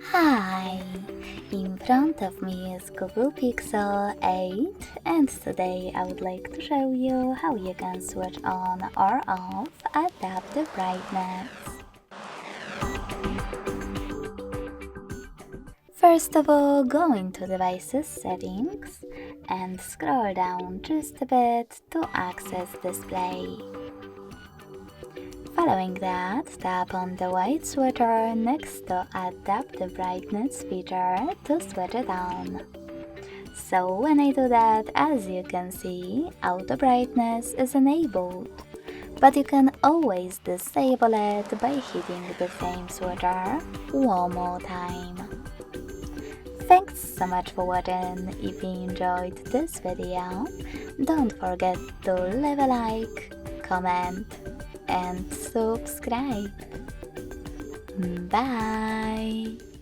Hi! In front of me is Google Pixel 8 and today I would like to show you how you can switch on or off adaptive brightness. First of all, go into Devices Settings and scroll down just a bit to access Display. Following that, tap on the white switcher next to Adaptive Brightness feature to switch it on. So when I do that, as you can see, auto brightness is enabled. But you can always disable it by hitting the same switcher one more time. Thanks so much for watching. If you enjoyed this video, don't forget to leave a like, comment, and subscribe. Bye!